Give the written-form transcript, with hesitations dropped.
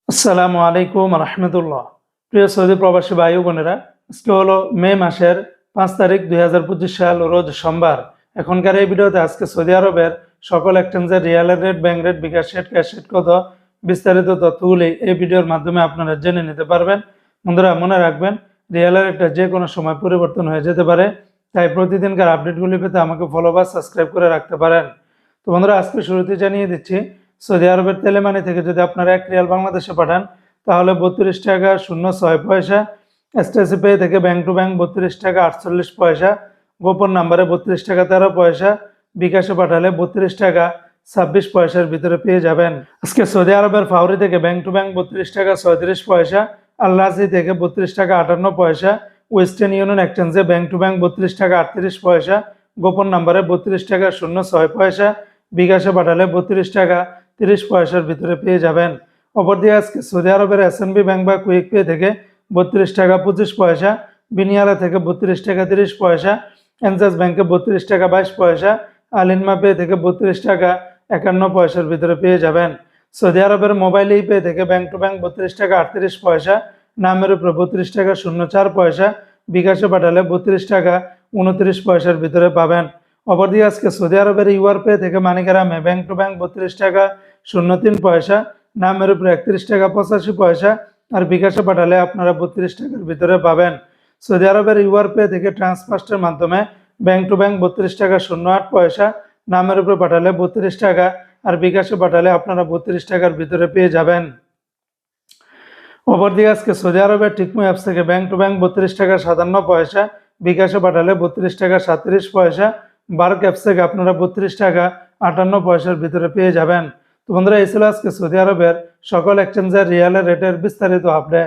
আসসালামু আলাইকুম রহমতুল্লাহ। প্রিয় সৌদি প্রবাসী ভাই ও বোনেরা, আজকে হলো মে মাসের 5 তারিখ 2025 সাল, রোজ সোমবার। এখনকার এই ভিডিওতে আজকে সৌদি আরবের সকল এক্সচেঞ্জের রিয়ালের রেট, ব্যাংক রেট, বিকাশ রেট, ক্যাশ রেট কত, বিস্তারিত তথ্যগুলি এই ভিডিওর মাধ্যমে আপনারা জেনে নিতে পারবেন। বন্ধুরা, মনে রাখবেন, রিয়ালের রেটটা যে কোনো সময় পরিবর্তন হয়ে যেতে পারে, তাই প্রতিদিনকার আপডেটগুলি পেতে আমাকে ফলো বা সাবস্ক্রাইব করে রাখতে পারেন। তো বন্ধুরা, আজকে শুরুতে জানিয়ে দিচ্ছি, সৌদি আরবের তেলেমানি থেকে যদি আপনারা 1 রিয়াল বাংলাদেশে পাঠান তাহলে 32 টাকা 06 পয়সা, এসটিসি পে থেকে ব্যাংক টু ব্যাংক 32 টাকা 48 পয়সা, গোপন নাম্বারে 32 টাকা 13 পয়সা, বিকাশে পাঠালে 32 টাকা 26 পয়সার ভিতরে পেয়ে যাবেন। আজকে সৌদি আরবের ফাউরি থেকে ব্যাংক টু ব্যাংক 32 টাকা 37 পয়সা, আল্লাহসি থেকে 32 টাকা 58 পয়সা, ওয়েস্টার্ন ইউনিয়ন এক্সচেঞ্জে ব্যাংক টু ব্যাংক 32 টাকা 38 পয়সা, গোপন নাম্বারে 32 টাকা 06 পয়সা, বিকাশে পাঠালে 32 টাকা 30 পয়সার ভিতরে পেয়ে যাবেন। অপরদিকে আজকে সৌদি আরবের এসএনবি ব্যাংক বা কুইক পে থেকে 32 টাকা 25 পয়সা, বিনিয়ালা থেকে 32 টাকা 30 পয়সা, এনজাস ব্যাংকে 32 টাকা 22 পয়সা, আলিনমা পে থেকে 32 টাকা 51 পয়সার ভিতরে পেয়ে যাবেন। সৌদি আরবের মোবাইল ই পে থেকে ব্যাংক টু ব্যাংক 32 টাকা 38 পয়সা, নামের উপরে 32 টাকা 04 পয়সা, বিকাশে পাঠালে 32 টাকা 29 পয়সার ভিতরে পাবেন। অপরদিকে আজকে সৌদি আরবের ইউআর পে থেকে মানিগ্রামে ব্যাংক টু ব্যাংক 32 টাকা 03 পয়সা, নামের উপরে 31 টাকা 85 পয়সা, আর বিকাশে পাঠালে আপনারা 32 টাকার ভিতরে পাবেন। সৌদি আরবের ইউআর পে থেকে ট্রান্সফার্স্টের মাধ্যমে ব্যাংক টু ব্যাংক 32 টাকা 08 পয়সা, নামের উপরে পাঠালে 32 টাকা, আর বিকাশে পাঠালে আপনারা 32 টাকার ভিতরে পেয়ে যাবেন। অপরদিকে আজকে সৌদি আরবের টিকমো অ্যাপস থেকে ব্যাংক টু ব্যাংক 32 টাকা 57 পয়সা, বিকাশে পাঠালে 32 টাকা 37 পয়সা, বার্ক অ্যাপস থেকে আপনারা 32 টাকা 58 পয়সার ভিতরে পেয়ে যাবেন। তো বন্ধুরা, এই ছিল আজকে সৌদি আরবের সকল এক্সচেঞ্জের রিয়ালের রেটের বিস্তারিত আপডেট।